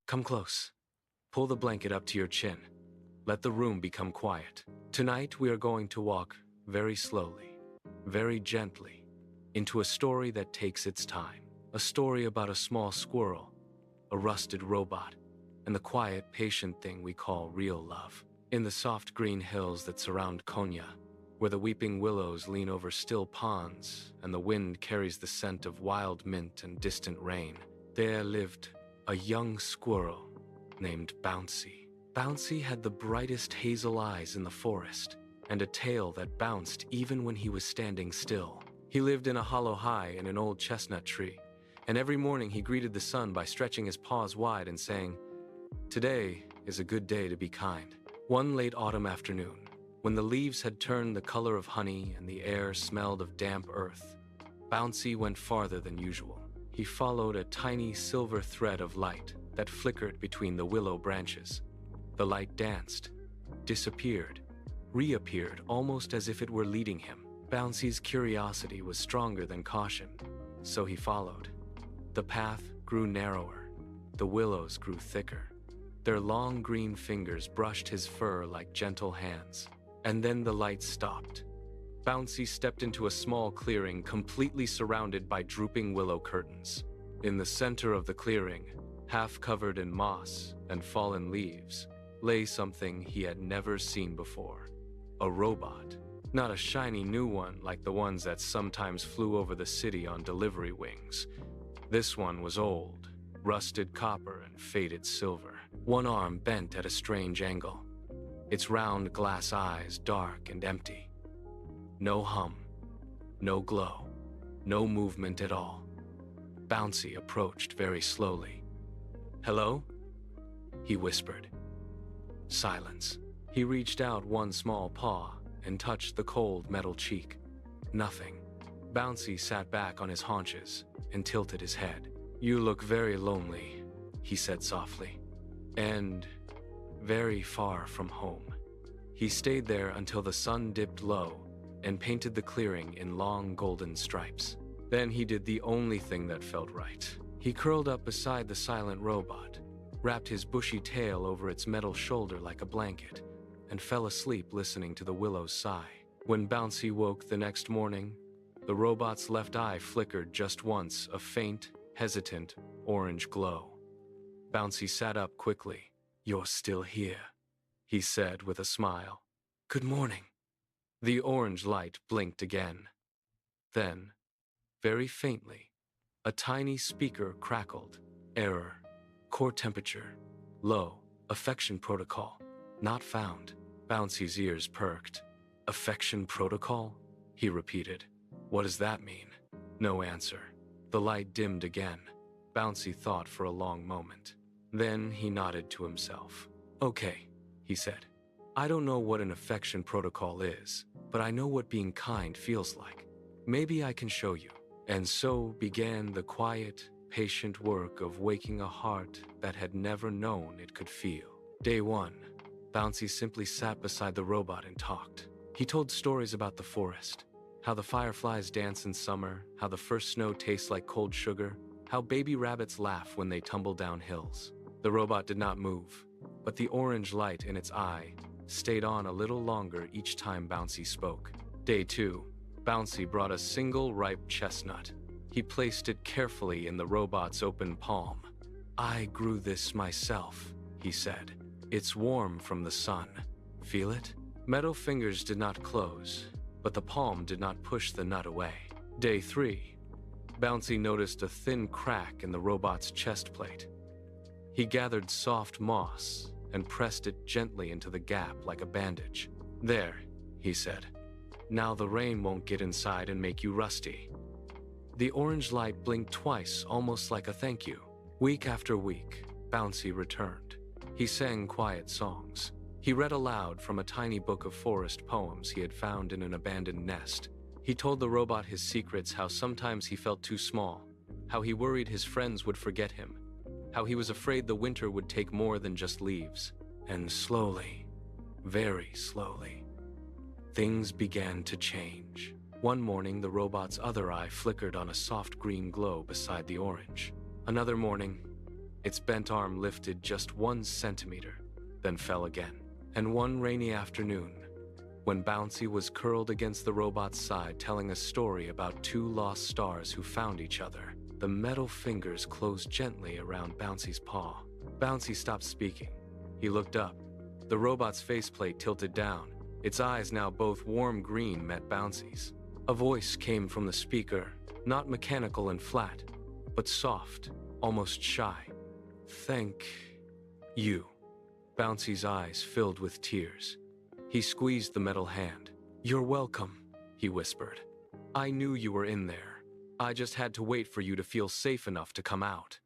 Come close. Pull the blanket up to your chin. Let the room become quiet. Tonight we are going to walk very slowly, very gently, into a story that takes its time. A story about a small squirrel, a rusted robot, and the quiet, patient thing we call real love. In the soft green hills that surround Konya, where the weeping willows lean over still ponds and the wind carries the scent of wild mint and distant rain, there lived a young squirrel named Bouncy. Bouncy had the brightest hazel eyes in the forest and a tail that bounced even when he was standing still. He lived in a hollow high in an old chestnut tree, and every morning he greeted the sun by stretching his paws wide and saying, "Today is a good day to be kind." One late autumn afternoon, when the leaves had turned the color of honey and the air smelled of damp earth, Bouncy went farther than usual. He followed a tiny silver thread of light that flickered between the willow branches. The light danced, disappeared, reappeared almost as if it were leading him. Bouncy's curiosity was stronger than caution, so he followed. The path grew narrower, the willows grew thicker. Their long green fingers brushed his fur like gentle hands. And then the light stopped. Bouncy stepped into a small clearing completely surrounded by drooping willow curtains. In the center of the clearing, half covered in moss and fallen leaves, lay something he had never seen before. A robot. Not a shiny new one like the ones that sometimes flew over the city on delivery wings. This one was old, rusted copper and faded silver. One arm bent at a strange angle, its round glass eyes dark and empty. No hum, no glow, no movement at all. Bouncy approached very slowly. "Hello?" he whispered. Silence. He reached out one small paw and touched the cold metal cheek. Nothing. Bouncy sat back on his haunches and tilted his head. "You look very lonely," he said softly, "and very far from home." He stayed there until the sun dipped low and painted the clearing in long golden stripes. Then he did the only thing that felt right. He curled up beside the silent robot, wrapped his bushy tail over its metal shoulder like a blanket, and fell asleep listening to the willows sigh. When Bouncy woke the next morning, the robot's left eye flickered just once, a faint, hesitant, orange glow. Bouncy sat up quickly. "You're still here," he said with a smile. "Good morning." The orange light blinked again. Then, very faintly, a tiny speaker crackled. "Error. Core temperature. Low. Affection protocol. Not found." Bouncy's ears perked. "Affection protocol?" he repeated. "What does that mean?" No answer. The light dimmed again. Bouncy thought for a long moment. Then he nodded to himself. "Okay," he said. "I don't know what an affection protocol is, but I know what being kind feels like. Maybe I can show you." And so began the quiet, patient work of waking a heart that had never known it could feel. Day 1, Bouncy simply sat beside the robot and talked. He told stories about the forest, how the fireflies dance in summer, how the first snow tastes like cold sugar, how baby rabbits laugh when they tumble down hills. The robot did not move, but the orange light in its eye stayed on a little longer each time Bouncy spoke. Day 2, Bouncy brought a single ripe chestnut. He placed it carefully in the robot's open palm. "I grew this myself," he said. "It's warm from the sun. Feel it?" Metal fingers did not close, but the palm did not push the nut away. Day 3, Bouncy noticed a thin crack in the robot's chest plate. He gathered soft moss and pressed it gently into the gap like a bandage. "There," he said. "Now the rain won't get inside and make you rusty." The orange light blinked twice, almost like a thank you. Week after week, Bouncy returned. He sang quiet songs. He read aloud from a tiny book of forest poems he had found in an abandoned nest. He told the robot his secrets, how sometimes he felt too small, how he worried his friends would forget him, how he was afraid the winter would take more than just leaves. And slowly, very slowly, things began to change. One morning, the robot's other eye flickered on a soft green glow beside the orange. Another morning, Its bent arm lifted just 1 centimeter, then fell again. And one rainy afternoon, when Bouncy was curled against the robot's side telling a story about two lost stars who found each other, the metal fingers closed gently around Bouncy's paw. Bouncy stopped speaking. He looked up. The robot's faceplate tilted down. Its eyes, now both warm green, met Bouncy's. A voice came from the speaker, not mechanical and flat, but soft, almost shy. "Thank you." Bouncy's eyes filled with tears. He squeezed the metal hand. "You're welcome," he whispered. "I knew you were in there. I just had to wait for you to feel safe enough to come out."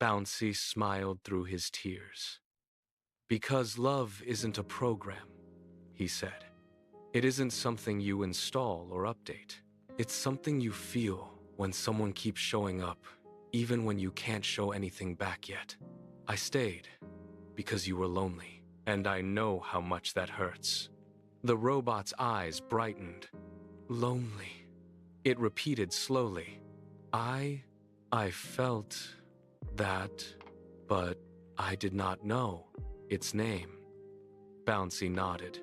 Bouncy smiled through his tears. "Because love isn't a program," he said. "It isn't something you install or update. It's something you feel when someone keeps showing up, even when you can't show anything back yet. I stayed because you were lonely, and I know how much that hurts." The robot's eyes brightened. "Lonely," it repeated slowly. I felt that, but I did not know its name." Bouncy nodded.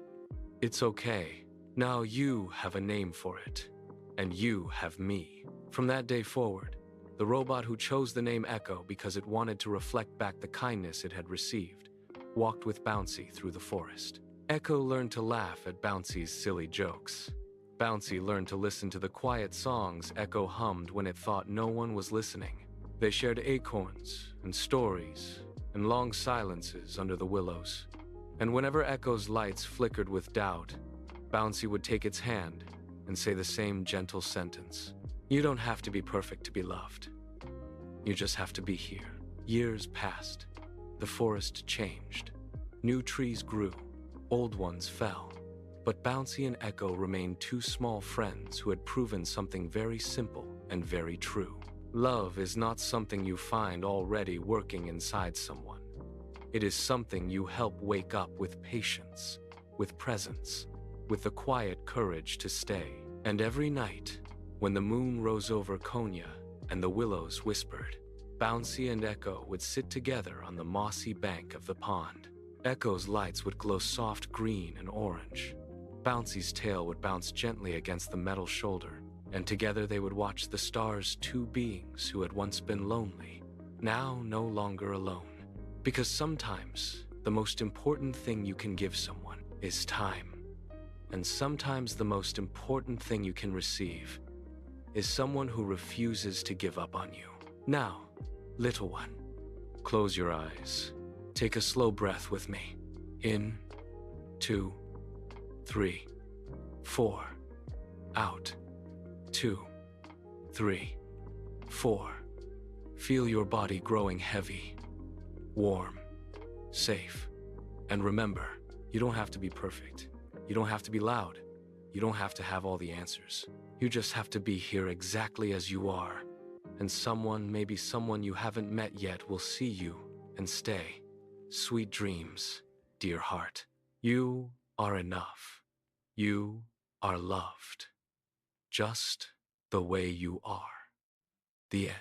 "It's okay. Now you have a name for it, and you have me." From that day forward, the robot who chose the name Echo because it wanted to reflect back the kindness it had received, walked with Bouncy through the forest. Echo learned to laugh at Bouncy's silly jokes. Bouncy learned to listen to the quiet songs Echo hummed when it thought no one was listening. They shared acorns and stories and long silences under the willows. And whenever Echo's lights flickered with doubt, Bouncy would take its hand and say the same gentle sentence: "You don't have to be perfect to be loved. You just have to be here." Years passed. The forest changed. New trees grew. Old ones fell. But Bouncy and Echo remained two small friends who had proven something very simple and very true. Love is not something you find already working inside someone. It is something you help wake up with patience, with presence, with the quiet courage to stay. And every night, when the moon rose over Konya and the willows whispered, Bouncy and Echo would sit together on the mossy bank of the pond. Echo's lights would glow soft green and orange. Bouncy's tail would bounce gently against the metal shoulder, and together they would watch the stars, two beings who had once been lonely, now no longer alone. Because sometimes the most important thing you can give someone is time. And sometimes the most important thing you can receive is someone who refuses to give up on you. Now, little one, close your eyes. Take a slow breath with me. In, 2, 3, 4. Out, 2, 3, 4. Feel your body growing heavy, warm, safe. And remember, you don't have to be perfect. You don't have to be loud. You don't have to have all the answers. You just have to be here exactly as you are. And someone, maybe someone you haven't met yet, will see you and stay. Sweet dreams, dear heart. You are enough. You are loved. Just the way you are. The end.